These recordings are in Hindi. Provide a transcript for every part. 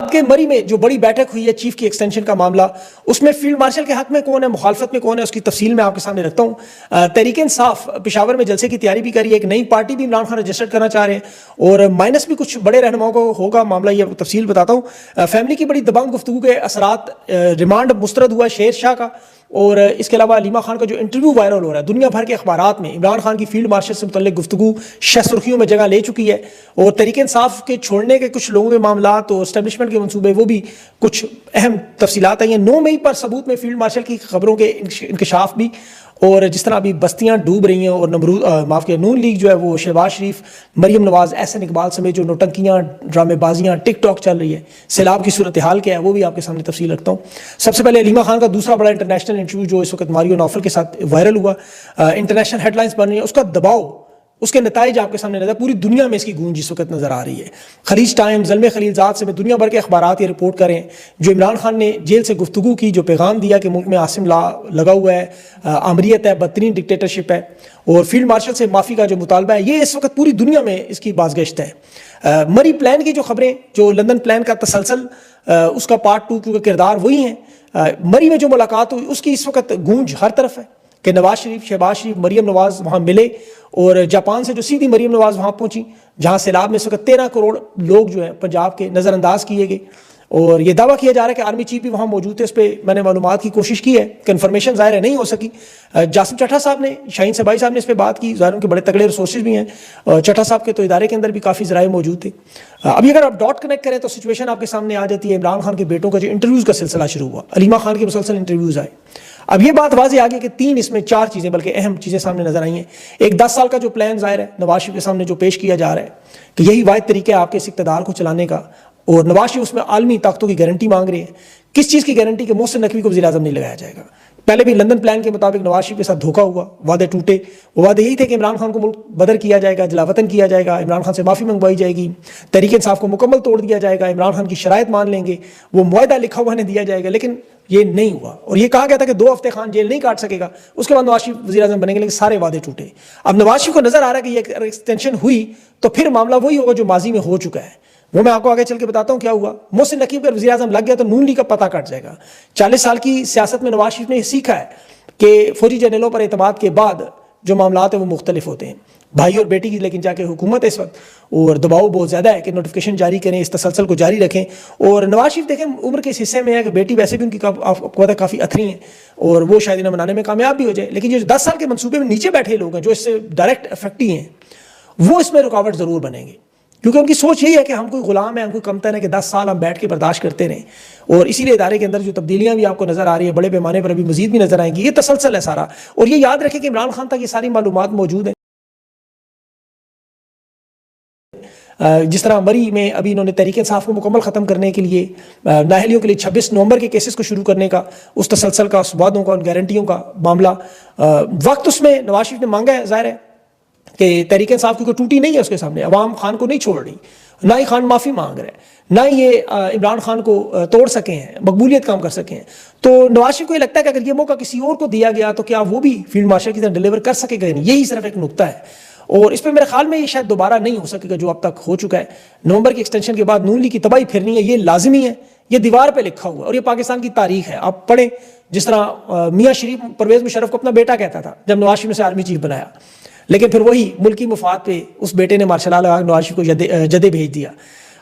के मरी में जो बड़ी बैठक हुई है चीफ की एक्सटेंशन का मामला, उसमें फील्ड मार्शल के हक में कौन है, मुखालफत में कौन है, उसकी तफसील मैं आपके सामने रखता हूँ। तहरीक इंसाफ पेशावर में जलसे की तैयारी भी करी है, एक नई पार्टी भी इमरान खान रजिस्टर्ड करना चाह रहे हैं और माइनस भी कुछ बड़े रहनुमाओं को होगा मामला, ये तफसील बताता हूँ। फैमिली की बड़ी दबंग गुफ्तगू के असरात, रिमांड मुस्तरद हुआ शेर शाह का, और इसके अलावा अलीमा खान का जो इंटरव्यू वायरल हो रहा है दुनिया भर के अखबारात में, इमरान खान की फील्ड मार्शल से मुतल्लिक गुफ्तगू शह सुर्खियों में जगह ले चुकी है, और तहरीक इंसाफ के छोड़ने के कुछ लोगों के मामला और एस्टेब्लिशमेंट के मंसूबे वो भी कुछ अहम तफसीलात आई हैं। 9 मई पर सबूत में फील्ड मार्शल की खबरों के इंकशाफ भी, और जिस तरह अभी बस्तियां डूब रही हैं और माफ़ किया नून लीग जो है वो शहबाज शरीफ, मरियम नवाज, एहसन इकबाल समेत जो नौटंकियां, ड्रामेबाजियां, टिकटॉक चल रही है, सैलाब की सूरत हाल क्या है वो भी आपके सामने तफसील रखता हूँ। सबसे पहले अलीमा खान का दूसरा बड़ा इंटरनेशनल इंटरव्यू जो इस वक्त मारियो नौफल के साथ वायरल हुआ, इंटरनेशनल हेडलाइंस बन रही है, उसका दबाव, उसके नताइज आपके सामने नजर, पूरी दुनिया में इसकी गूंज इस वक्त नजर आ रही है। खलीज टाइम, ज़ल्मे खलीलजाद से दुनिया भर के अखबारात ये रिपोर्ट करें, जो इमरान खान ने जेल से गुफ्तगू की, जो पैगाम दिया कि मुल्क में आसिम ला लगा हुआ है, आमरीत है, बदतरीन डिक्टेटरशिप है, और फील्ड मार्शल से माफ़ी का जो मुतालबा है, ये इस वक्त पूरी दुनिया में इसकी बाज़गश्त है। मरी प्लान की जो खबरें, जो लंदन प्लान का तसलसल, उसका पार्ट 2 क्योंकि किरदार वही हैं, मरी में जो मुलाकात हुई उसकी इस वक्त गूंज हर तरफ है कि नवाज शरीफ, शहबाज शरीफ, मरियम नवाज वहाँ मिले, और जापान से जो सीधी मरियम नवाज वहाँ पहुँची, जहाँ सैलाब में इस वक्त 13 करोड़ लोग जो हैं पंजाब के नज़रअंदाज किए गए, और ये दावा किया जा रहा है कि आर्मी चीफ भी वहाँ मौजूद थे। इस पर मैंने मालूमात की कोशिश की है, कन्फर्मेशन ज़ाहिर है नहीं हो सकी। जासिम चट्टा साहब ने, शाहीन सबाई साहब ने इस पर बात की, ज़ाहिर उनके बड़े तगड़े रिसोर्सेज भी हैं, चट्टा साहब के तो इदारे के अंदर भी काफ़ी ज़राए मौजूद थे। अभी अगर आप डॉट कनेक्ट करें तो सिचुएशन आपके सामने आ जाती है। इमरान खान के बेटों का जो इंटरव्यूज़ का सिलसिला शुरू हुआ, अलीमा खान के मुसलसल इंटरव्यूज़ आए। अब ये बात वाज़ेह आ गई कि 3 इसमें 4 चीज़ें, बल्कि अहम चीज़ें सामने नजर आई हैं। एक 10 साल का जो प्लान ज़ाहिर है नवाज शरीफ के सामने जो पेश किया जा रहा है कि यही वाहिद तरीका है आपके इस इक़्तिदार को चलाने का, और नवाज शरीफ उसमें आलमी ताकतों की गारंटी मांग रहे हैं। किस चीज़ की गारंटी? कि मोहसिन नकवी को वज़ीर-ए-आज़म नहीं लगाया जाएगा। पहले भी लंदन प्लान के मुताबिक नवाज शरीफ के साथ धोखा हुआ, वादे टूटे। वो वादे यही थे कि इमरान खान को मुल्क बदर किया जाएगा, जलावतन किया जाएगा, इमरान खान से माफ़ी मंगवाई जाएगी, तहरीक इंसाफ को मुकम्मल तोड़ दिया जाएगा, इमरान खान की शराइत मान लेंगे, वो मुआहदा लिखा हुआ ने दिया जाएगा। लेकिन ये नहीं हुआ, और ये कहा गया था कि 2 हफ्ते खान जेल नहीं काट सकेगा, उसके बाद नवाज शरीफ वज़ीर-ए-आज़म बनेंगे, लेकिन सारे वादे टूटे। अब नवाज शरीफ को नजर आ रहा है कि ये एक्सटेंशन हुई तो फिर मामला वही होगा जो माजी में हो चुका है। वो मैं आपको आगे चल के बताता हूँ क्या हुआ। मोहसिन नकीब का वज़ीर-ए-आज़म लग गया तो नून लीग का पता कट जाएगा। 40 साल की सियासत में नवाज शरीफ ने सीखा है कि फौजी जनरलों पर एतमाद के बाद जो मामलात हैं वो मुख्तलिफ होते हैं। भाई और बेटी की लेकिन जाके हुकूमत है इस वक्त, और दबाव बहुत ज़्यादा है कि नोटिफिकेशन जारी करें, इस तसलसल को जारी रखें। और नवाज शरीफ देखें उम्र के इस हिस्से में है कि बेटी वैसे भी उनकी आपको पता काफ़ी अथरी हैं, और वो शायद इन्हें मनाने में कामयाब भी हो जाए। लेकिन जो 10 साल के मनसूबे में नीचे बैठे लोग हैं जो इससे डायरेक्ट अफेक्टी हैं, वो इसमें रुकावट ज़रूर बनेंगे, क्योंकि उनकी सोच यही है कि हम कोई गुलाम है, हम कोई कमतर है कि 10 साल हम बैठ के बर्दाश्त करते रहें। और इसीलिए इदारे के अंदर जो तब्दीलियां भी आपको नजर आ रही है बड़े पैमाने पर अभी मजीद भी नजर आएंगी। ये तसलसल है सारा, और ये याद रखें कि इमरान खान तक ये सारी मालूमात मौजूद है। जिस तरह मरी में अभी इन्होंने तहरीक इंसाफ को मुकम्मल ख़त्म करने के लिए, नाहलियों के लिए 26 नवंबर के केसेस को शुरू करने का, उस तसलसल का, उस वादों का, उन गारंटियों का मामला, वक्त उसमें नवाज शरीफ ने मांगा है। ज़ाहिर है कि तहरीक इंसाफ की कोई टूटी नहीं है उसके सामने, अवाम खान को नहीं छोड़ रही, ना ही खान माफ़ी मांग रहे हैं, ना ही ये इमरान खान को तोड़ सके हैं, मकबूलियत काम कर सके हैं। तो नवाज शरीफ को ये लगता है कि अगर ये मौका किसी और को दिया गया तो क्या वो भी फील्ड मार्शल की तरह डिलीवर कर सकेगा नहीं। यही सिर्फ एक नुकता है, और इस पर मेरे ख्याल में ये शायद दोबारा नहीं हो सकेगा जो अब तक हो चुका है। नवंबर की एक्सटेंशन के बाद नून लीग की तबाही फिरनी है, ये लाजमी है, ये दीवार पे लिखा हुआ है, और ये पाकिस्तान की तारीख है। आप पढ़ें, जिस तरह मियाँ शरीफ परवेज़ मुशर्रफ को अपना बेटा कहता था जब नवाज शरीफ ने उसे आर्मी चीफ बनाया, लेकिन फिर वही मुल्की मुफाद पे उस बेटे ने मार्शल लगा नवाज शरीफ को जदे भेज दिया।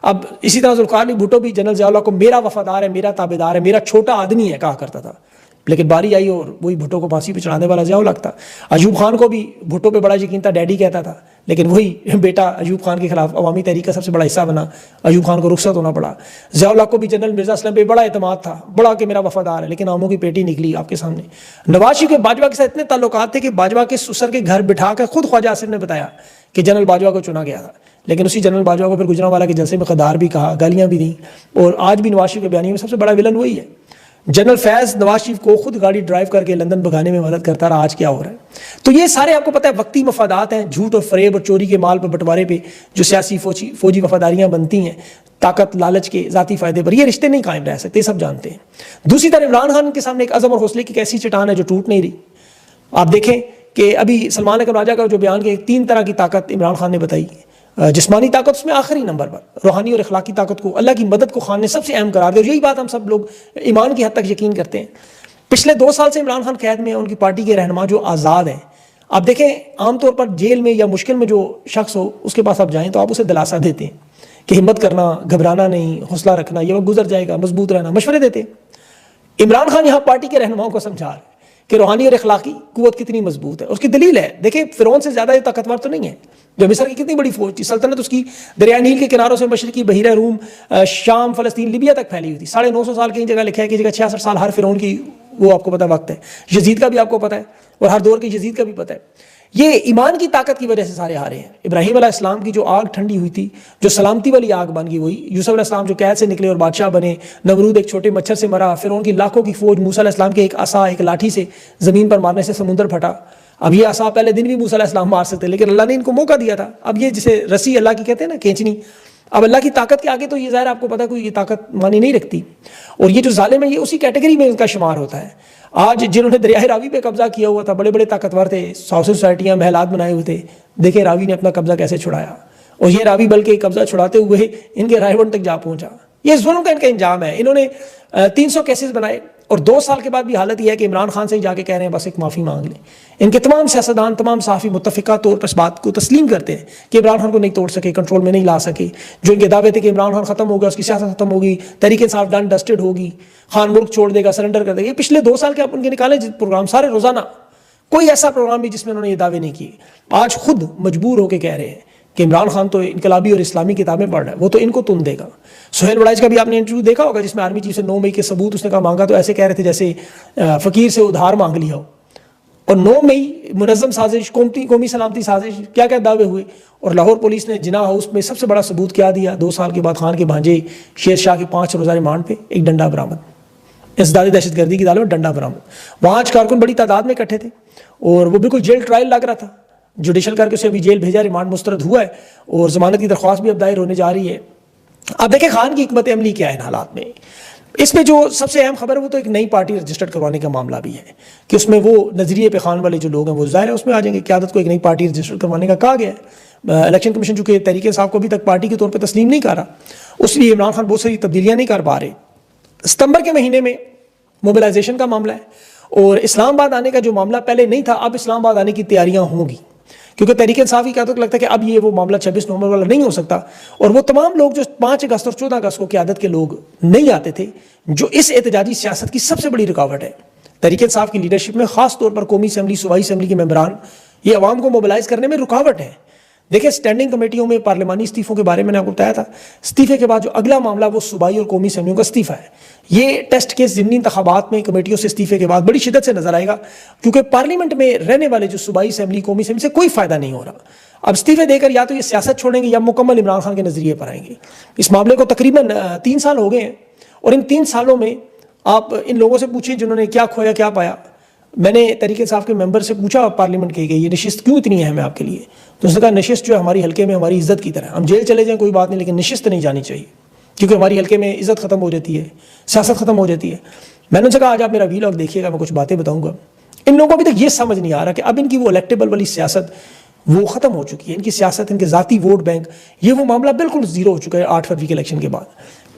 अब इसी तरह ज़ुल्फ़िकार अली भुट्टो भी जनरल ज़िया को मेरा वफादार है, मेरा ताबेदार है, मेरा छोटा आदमी है कहा करता था, लेकिन बारी आई और वही भुट्टो को फांसी पे चढ़ाने वाला ज़िया लगता। अयूब खान को भी भुट्टो पे बड़ा यकीन था, डैडी कहता था, लेकिन वही बेटा अयूब खान के खिलाफ अवामी तहरीक का सबसे बड़ा हिस्सा बना, अयूब खान को रुखसत होना पड़ा। ज़िया को भी जनरल मिर्ज़ा असलम पे बड़ा एतमाद था, बड़ा कि मेरा वफादार है, लेकिन आमों की पेटी निकली आपके सामने। नवाज शरीफ के बाजवा के साथ इतने ताल्लुकात थे कि बाजवा के ससुर के घर बिठा कर खुद ख्वाजा आसिफ ने बताया कि जनरल बाजवा को चुना गया था, लेकिन उसी जनरल बाजवा को फिर गुजरांवाला के जलसे में गद्दार भी कहा, गालियाँ भी दी, और आज भी नवाज शरीफ के बयानी में सबसे बड़ा विलन वही है। जनरल फैज़ नवाज शरीफ को खुद गाड़ी ड्राइव करके लंदन भगाने में मदद करता रहा। आज क्या हो रहा है? तो ये सारे आपको पता है वक्ती मफादात हैं, झूठ और फरेब और चोरी के माल पर बंटवारे पे जो सियासी फौजी वफादारियां बनती हैं, ताकत लालच के ज़ाती फ़ायदे पर, ये रिश्ते नहीं कायम रह सकते, सब जानते हैं। दूसरी तरफ इमरान खान के सामने एक अज़म और हौसले की एक ऐसी चट्टान है जो टूट नहीं रही। आप देखें कि अभी सलमान अकरम राजा का जो बयान के 3 तरह की ताकत इमरान खान ने बताई, जिस्मानी ताकत उसमें आखिरी नंबर पर, रूहानी और अखलाकी ताकत को, अल्लाह की मदद को खान ने सबसे अहम करार दिया। और यही बात हम सब लोग ईमान की हद तक यकीन करते हैं। पिछले 2 साल से इमरान खान कैद में है, उनकी पार्टी के रहनुमा जो आज़ाद हैं। आप देखें, आमतौर पर जेल में या मुश्किल में जो शख्स हो उसके पास आप जाएं तो आप उसे दिलासा देते हैं कि हिम्मत करना, घबराना नहीं, हौसला रखना, ये वक्त गुजर जाएगा, मजबूत रहना, मशवरे देते हैं। इमरान खान यहाँ पार्टी के रहनुमाओं को समझा रहे हैं कि रूहानी और अखलाकी कुव्वत कितनी मजबूत है। उसकी दलील है, देखिए फ़िरौन से ज़्यादा ये ताकतवर तो नहीं है। जो मिस्र की कितनी बड़ी फौज थी, सल्तनत उसकी दरिया नील के किनारों से मशरकी बहीरा रूम, शाम, फ़लस्तीन, लीबिया तक फैली हुई थी। 950 साल कई जगह लिखा है, कि जगह 66 साल हर फ़िरौन की, वो आपको पता वक्त है। यजीद का भी आपको पता है, और हर दौर के यजीद का भी पता है। ये ईमान की ताकत की वजह से सारे हारे हैं। इब्राहीम अलैहिस्सलाम की जो आग ठंडी हुई थी, जो सलामती वाली आग बन गई, वही यूसुफ अलैहिस्सलाम जो कैद से निकले और बादशाह बने, नमरूद एक छोटे मच्छर से मरा, फिर उनकी लाखों की फौज मूसा अलैहिस्सलाम के एक आसा, एक लाठी से ज़मीन पर मारने से समुंदर फटा। अब ये आसा पहले दिन भी मूसा अलैहिस्सलाम मार सकते, लेकिन अल्लाह ने इनको मौका दिया था। अब ये जिसे रस्सी अल्लाह की कहते हैं ना, खींचनी, अब अल्लाह की ताकत के आगे तो ये ज़ाहिर आपको पता कोई ये ताकत मानी नहीं रखती। और ये जो जालिम है, ये उसी कैटेगरी में इनका शुमार होता है। आज जिन्होंने दरिया रावी पे कब्जा किया हुआ था, बड़े बड़े ताकतवर थे, सोसाइटियाँ, महलात बनाए हुए थे, देखे रावी ने अपना कब्जा कैसे छुड़ाया। और ये रावी बल्कि कब्जा छुड़ाते हुए इनके रायवन तक जा पहुंचा। ये जुल्म का इनका इंजाम है। इन्होंने 300 केसेस बनाए, और 2 साल के बाद भी हालत यह है कि इमरान खान से ही जाके कह रहे हैं बस एक माफ़ी मांग लें। इनके तमाम सियासतदान, तमाम सहाफ़ी मुत्तफ़िका तौर पर इस बात को तस्लीम करते हैं कि इमरान खान को नहीं तोड़ सके, कंट्रोल में नहीं ला सके। जो इनके दावे थे कि इमरान खान ख़त्म हो गया, उसकी सियासत ख़त्म होगी, तहरीक इंसाफ डन डस्टेड होगी, खान मुल्क छोड़ देगा, सरेंडर कर देगा। ये पिछले 2 साल के आप उनके निकाले प्रोग्राम सारे रोज़ाना, कोई ऐसा प्रोग्राम भी जिसमें उन्होंने ये दावे नहीं किए। आज खुद मजबूर होकर कह रहे हैं कि इमरान खान तो इनकलाबी और इस्लामी किताबें पढ़ रहा है, वो तो इनको तुन देगा। सुहेल बड़ाइच का भी आपने इंटरव्यू देखा होगा, जिसमें आर्मी चीफ से 9 मई के सबूत उसने कहा मांगा, तो ऐसे कह रहे थे जैसे फ़कीर से उधार मांग लिया हो। और 9 मई मुनज़्ज़म साजिश, कौमी सलामती साजिश, क्या क्या दावे हुए। और लाहौर पुलिस ने जिना हाउस में सबसे बड़ा सबूत क्या दिया, 2 साल के बाद खान के भांजे शेर शाह के 5 रोज़ा रिमांड पे एक डंडा बरामद, इंसदादी दहशतगर्दी की दाले में डंडा बरामद। वहाँ आज कारकुन बड़ी तादाद में इकट्ठे थे, और वो बिल्कुल जेल ट्रायल लग रहा था। जुडिशल करके उसे अभी जेल भेजा, रिमांड मुस्तरद हुआ है, और ज़मानत की दरख्वास्त भी अब दायर होने जा रही है। अब देखें खान की हिकमत अमली क्या है इन हालात में। इसमें जो सबसे अहम खबर है वो तो एक नई पार्टी रजिस्टर्ड करवाने का मामला भी है, कि उसमें वो नजरिए पे खान वाले जो लोग हैं वो ज़ाहिर है उसमें आ जाएंगे। क़यादत को एक नई पार्टी रजिस्टर्ड करवाने का कहा गया है। इलेक्शन कमीशन चूँकि तहरीक इंसाफ को अभी तक पार्टी के तौर पर तस्लीम नहीं कर रहा, उसलिए इमरान खान बहुत सारी तब्दीलियाँ नहीं कर पा रहे। सितंबर के महीने में मोबिलाइजेशन का मामला है, और इस्लामाबाद आने का जो मामला पहले नहीं था, अब इस्लामाबाद आने की तैयारियाँ होंगी, क्योंकि तहरीक इंसाफ की क़यादत को लगता है कि अब ये वो मामला 26 नवंबर वाला नहीं हो सकता। और वो तमाम लोग जो 5 अगस्त और 14 अगस्त को क़यादत के लोग नहीं आते थे, जो इस एहतजाजी सियासत की सबसे बड़ी रुकावट है। तहरीक इंसाफ की लीडरशिप में ख़ास तौर पर कौमी असम्बली, सूबाई असम्बली के मेंबरान, ये अवाम को मोबिलाइज करने में रुकावट है। देखिए, स्टैंडिंग कमेटियों में पार्लिमानी इस्तीफ़ों के बारे में मैंने आपको बताया था। इस्तीफ़े के बाद जो अगला मामला वो सूबाई और कौमी असम्बलियों का इस्तीफ़ा है। ये टेस्ट केस ज़िमनी इंतखाबात में कमेटियों से इस्तीफ़े के बाद बड़ी शिद्दत से नजर आएगा, क्योंकि पार्लियामेंट में रहने वाले जो सूबाई असम्बली, कौमी असम्बली से कोई फ़ायदा नहीं हो रहा। अब इस्तीफ़े देकर या तो ये सियासत छोड़ेंगे या मुकम्मल इमरान खान के नज़रिए पर आएंगे। इस मामले को तकरीबन 3 साल हो गए हैं, और इन 3 सालों में आप इन लोगों से पूछिए जिन्होंने क्या खोया क्या पाया। मैंने तहरीक इंसाफ के मेंबर से पूछा पार्लियामेंट के, ये नशिस्त क्यों इतनी अहम है आपके लिए, तो उसने कहा नशिस्त जो है हमारी हल्के में हमारी इज्जत की तरह, हम जेल चले जाएं कोई बात नहीं, लेकिन नशिस्त नहीं जानी चाहिए, क्योंकि हमारी हल्के में इज्जत खत्म हो जाती है, सियासत खत्म हो जाती है। मैंने उनसे कहा आज आप मेरा वीलॉग देखिएगा, मैं कुछ बातें बताऊंगा। इन लोगों को अभी तक ये समझ नहीं आ रहा कि अब इनकी वो इलेक्टेबल वाली सियासत वो ख़त्म हो चुकी है। इनकी सियासत, इनके ज़ाती वोट बैंक, ये वो मामला बिल्कुल ज़ीरो हो चुका है 8 फरवरी के इलेक्शन के बाद।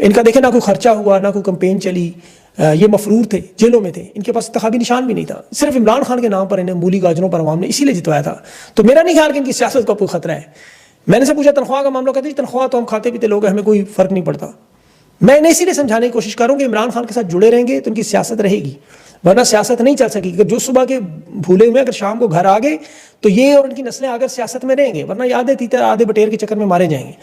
इनका देखें ना कोई खर्चा हुआ, ना कोई कंपेन चली, ये मफरूर थे, जेलों में थे, इनके पास इंतखाबी निशान भी नहीं था। सिर्फ इमरान खान के नाम पर इन्हें मूली गाजरों पर अवाम ने इसीलिए जितवाया था। तो मेरा नहीं ख्याल कि इनकी सियासत का कोई खतरा है। मैंने से पूछा तनख्वाह का मामला, कहते हैं तनख्वाह तो हम खाते पीते लोग हैं, हमें कोई फ़र्क नहीं पड़ता। मैं इन्हें इसीलिए समझाने की कोशिश करूँ कि इमरान खान के साथ जुड़े रहेंगे तो उनकी सियासत रहेगी, वरना सियासत नहीं चल सकेगी। जो सुबह के भूले हुए अगर शाम को घर आ गए तो ये और उनकी नस्लें आकर सियासत में रहेंगे, वरना ये आधे तीतर आधे बटेर के चक्कर में मारे जाएंगे।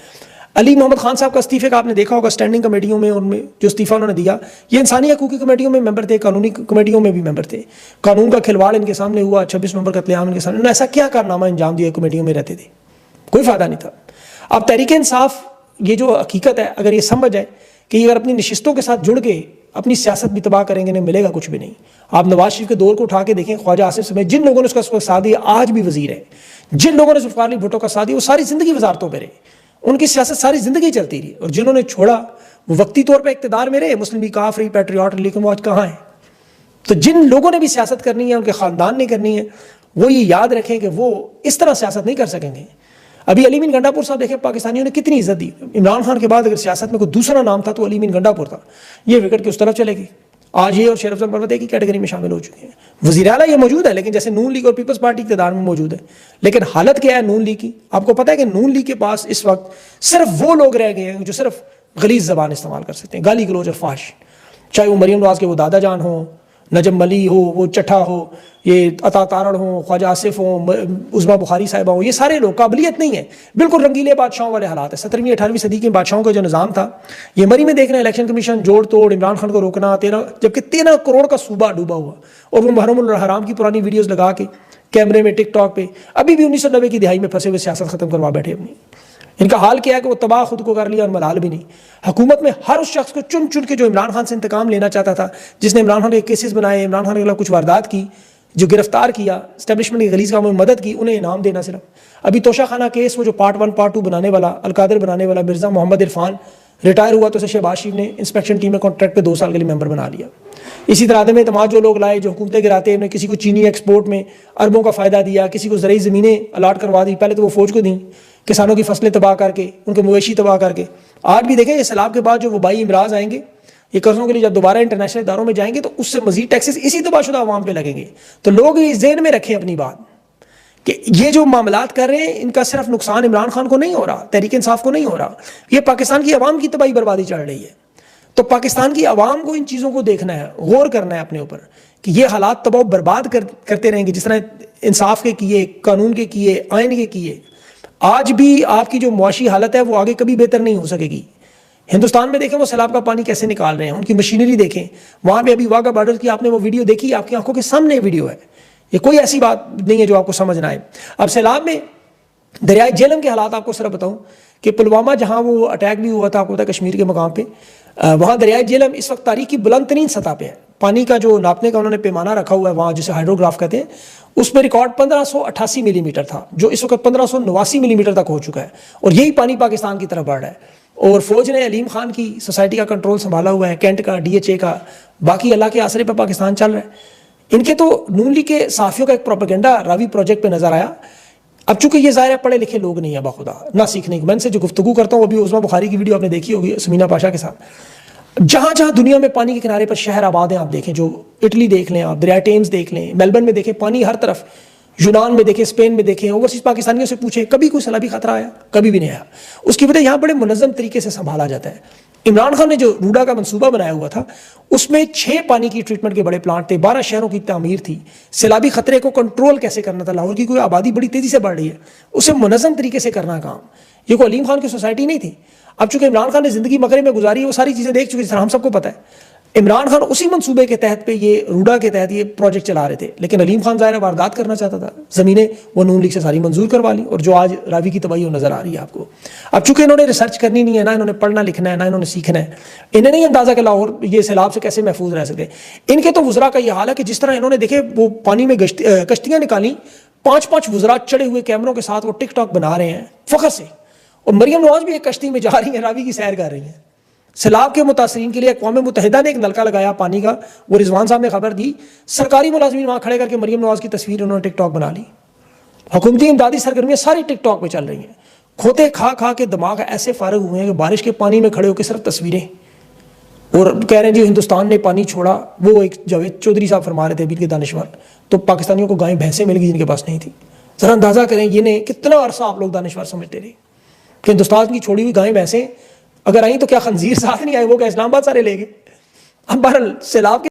अली मोहम्मद खान साहब का इस्तीफे का आपने देखा होगा, स्टैंडिंग कमेटियों में उनमें जो इस्तीफा उन्होंने दिया, ये इंसानी हकूक़ की कमेटियों में मेंबर थे, कानूनी कमेटियों में भी मेंबर थे। कानून का खिलवाड़ इनके सामने हुआ, 26 नवंबर कत्लेआम इनके सामने, उन्होंने ऐसा क्या कारनामा अंजाम दिया, कमेटियों में रहते थे, कोई फ़ायदा नहीं था। अब तहरीक इंसाफ ये जो हकीकत है, अगर ये समझ जाए कि अगर अपनी नशिस्तों के साथ जुड़ के अपनी सियासत भी तबाह करेंगे, नहीं मिलेगा कुछ भी नहीं। आप नवाज शरीफ के दौर को उठा के देखें, ख्वाजा आसिफ समेत जिन लोगों ने उसका साथ दिया आज भी वजीर है, जिन लोगों ने जुल्फ़िकार अली भुट्टो का साथ दिया वो सारी ज़िंदगी वजारतों पर रहे, उनकी सियासत सारी ज़िंदगी चलती रही, और जिन्होंने छोड़ा वो वक्ती तौर पर इक़्तिदार में रहे, मुस्लिम लीग काफ़री पैट्रियाट, लेकिन वो आज कहाँ हैं। तो जिन लोगों ने भी सियासत करनी है, उनके ख़ानदान ने करनी है, वो ये याद रखें कि वो इस तरह सियासत नहीं कर सकेंगे। अभी अली मीन गंडापुर साहब देखें पाकिस्तानियों ने कितनी इज्जत दी। इमरान खान के बाद अगर सियासत में कोई दूसरा नाम था तो अली मीन गंडापुर था। ये विकेट की उस तरफ चले गई। आज ये और शेर अफजल मरवत एक ही कैटेगरी में शामिल हो चुके हैं। वज़ीर आला ये मौजूद है, लेकिन जैसे नून लीग और पीपल्स पार्टी इक़्तिदार में मौजूद है, लेकिन हालत क्या है नून लीग की? आपको पता है कि नून लीग के पास इस वक्त सिर्फ वो लोग रह गए हैं जो सिर्फ गलीज़ ज़बान इस्तेमाल कर सकते हैं, गाली गलौज और फाश, चाहे वो मरीम नवाज़ के वो दादा जान हो, नजम मली हो, वो चट्ठा हो, ये अता तारड़ हो, ख्वाजा आसिफ हो, उज़मा बुखारी साहिबा हो, ये सारे लोग काबिलियत नहीं है, बिल्कुल रंगीले बादशाहों वाले हालात है। 17वीं 18वीं सदी के बादशाहों का जो निज़ाम था, ये मरी में देख रहे हैं इलेक्शन कमीशन जोड़ तोड़, इमरान खान को रोकना, 13 जबकि 13 करोड़ का सूबा डूबा हुआ, और वो मुहर्रमुल हराम की पुरानी वीडियोज़ लगा के कैमरे में टिकटॉक पे अभी भी 1990 की दिहाई में फंसे हुए सियासत ख़त्म करवा बैठे अपनी। इनका हाल क्या है कि वो तबाह खुद को कर लिया और मलाल भी नहीं। हुकूमत में हर उस शख्स को चुन चुन के जो इमरान खान से इंतकाम लेना चाहता था, जिसने इमरान खान के केसेस बनाए, इमरान खान के खिलाफ कुछ वारदात की, जो गिरफ्तार किया, स्टैब्लिशमेंट की गलीज़ कामों में मदद की, उन्हें इनाम देना सिर्फ। अभी तोशा खाना केस, वो जो पार्ट 1 पार्ट 2 बनाने वाला, अलकादर बनाने वाला मिर्ज़ा मोहम्मद इरफान रिटायर हुआ तो उसे शहबाज शरीफ ने इंस्पेक्शन टीम में कॉन्ट्रैक्ट पे 2 साल के लिए मेंबर बना लिया। इसी तरह में तमाम जो लोग लाए, जो हुकूमतें गिराते हैं, किसी को चीनी एक्सपोर्ट में अरबों का फ़ायदा दिया, किसी को ज़रूरी ज़मीनें अलाट करवा दी, पहले तो वो फ़ौज को दी, किसानों की फसलें तबाह करके, उनके मवेशी तबाह करके। आज भी देखें, ये सैलाब के बाद जो वबाई इमराज आएंगे, ये कर्ज़ों के लिए जब दोबारा इंटरनेशनल इदारों में जाएंगे तो उससे मजीद टैक्सेस इसी तबाहशुदा अवाम पे लगेंगे। तो लोग इस ज़हन में रखें अपनी बात कि ये जो मामलात कर रहे हैं, इनका सिर्फ नुकसान इमरान खान को नहीं हो रहा, तहरीक इंसाफ को नहीं हो रहा, ये पाकिस्तान की अवाम की तबाही बर्बादी चल रही है। तो पाकिस्तान की अवाम को इन चीज़ों को देखना है, गौर करना है अपने ऊपर कि ये हालात तबाह बर्बाद करते रहेंगे, जिस तरह इंसाफ के किए, कानून के किए, आइन के किए। आज भी आपकी जो मुआशी हालत है वो आगे कभी बेहतर नहीं हो सकेगी। हिंदुस्तान में देखें वो सैलाब का पानी कैसे निकाल रहे हैं, उनकी मशीनरी देखें, वहाँ पे अभी वाघा बॉर्डर की आपने वो वीडियो देखी, आपकी आंखों के सामने वीडियो है, ये कोई ऐसी बात नहीं है जो आपको समझ ना आए। अब सैलाब में दरियाई झेलम के हालात आपको सिर्फ बताऊँ कि पुलवामा जहाँ वो अटैक भी हुआ था, आपको पता है कश्मीर के मकाम पे, वहाँ दरियाई झेलम इस वक्त तारीख की बुलंद तरीन सतह पे है। पानी का जो नापने का उन्होंने पैमाना रखा हुआ है वहाँ, जिसे हाइड्रोग्राफ कहते हैं, उस पर रिकॉर्ड 1588 मिलीमीटर था, जो इस वक्त 1589 मिलीमीटर तक हो चुका है, और यही पानी पाकिस्तान की तरफ बढ़ रहा है। और फौज ने अलीम खान की सोसाइटी का कंट्रोल संभाला हुआ है, कैंट का, DHA का, बाकी अल्लाह के आसरे पर पाकिस्तान चल रहा है। इनके तो नून लीग के साफियों का एक प्रोपेगेंडा रावी प्रोजेक्ट पे नजर आया। अब चूंकि ये ज़ाहिर है पढ़े लिखे लोग नहीं है बाखुदा, ना सीखने की। मैं इनसे जो गुफ्तगू करता हूँ, अभी उज़मा बुखारी की वीडियो आपने देखी होगी समीना पाशा के साथ, जहाँ जहाँ दुनिया में पानी के किनारे पर शहर आबाद हैं, आप देखें, जो इटली देख लें आप, दरिया टेम्स देख लें, मेलबर्न में देखें, पानी हर तरफ, यूनान में देखें, स्पेन में देखें, ओवरसीज पाकिस्तानियों से पूछे, कभी कोई सैलाबी खतरा आया? कभी भी नहीं आया। उसकी वजह यहाँ बड़े मुनज़्ज़म तरीके से संभाला जाता है। इमरान खान ने जो रूडा का मंसूबा बनाया हुआ था, उसमें 6 पानी की ट्रीटमेंट के बड़े प्लांट थे, 12 शहरों की तामीर थी, सैलाबी खतरे को कंट्रोल कैसे करना था, लाहौर की कोई आबादी बड़ी तेज़ी से बढ़ रही है, उसे मुनज़्ज़म तरीके से करना काम, ये कोई अलीम खान की सोसाइटी नहीं थी। अब चूंकि इमरान खान ने ज़िंदगी मकरे में गुजारी है, वो सारी चीज़ें देख चुके, जिस तरह हम सबको पता है। इमरान खान उसी मंसूबे के तहत पे, ये रूडा के तहत ये प्रोजेक्ट चला रहे थे, लेकिन अलीम खान ज़ाहिर वारदात करना चाहता था, ज़मीनें वो नून लीग से सारी मंजूर करवा ली, और जो आज रावी की तबाही नज़र आ रही है आपको। अब चूंकि इन्होंने रिसर्च करनी नहीं है, ना इन्होंने पढ़ना लिखना है, ना इन्होंने सीखना है, इन्हें नहीं अंदाज़ा कि लाहौर ये सैलाब से कैसे महफूज रह सके। इनके तो वज़रा का ये हाल है कि जिस तरह इन्होंने देखे वो पानी में कश्तियाँ निकाली, 5-5 वज़रा चढ़े हुए कैमरों के साथ वो टिकटॉक बना रहे हैं फ़ख्र से, और मरियम नवाज भी एक कश्ती में जा रही है, रावी की सैर कर रही हैं। सैलाब के मुतासरीन के लिए अक़वाम मुत्तहिदा ने एक नलका लगाया पानी का, वो रिजवान साहब ने खबर दी, सरकारी मुलाजमीन वहाँ खड़े करके मरियम नवाज की तस्वीर उन्होंने टिकटॉक बना ली। हुकूमती इमदादी सरगर्मियाँ सारी टिकटॉक पे चल रही हैं। खोते खा खा के दिमाग ऐसे फारग हुए हैं कि बारिश के पानी में खड़े होकर सिर्फ तस्वीरें, और कह रहे हैं जी हिंदुस्तान ने पानी छोड़ा। वो एक जावेद चौधरी साहब फरमा रहे थे, अभी के दानिश्वर, तो पाकिस्तानियों को गाय भैंसें मिल गई जिनके पास नहीं थी। ज़रा अंदाज़ा करें, ये कितना अरसा आप लोग दानिश्वर समझते रहे कि हिंदुस्तान की छोड़ी हुई गाय भैंसें अगर आई तो क्या खंजीर साथ नहीं आए, वो क्या इस्लामाबाद सारे ले गए? अब बहरहाल सैलाब के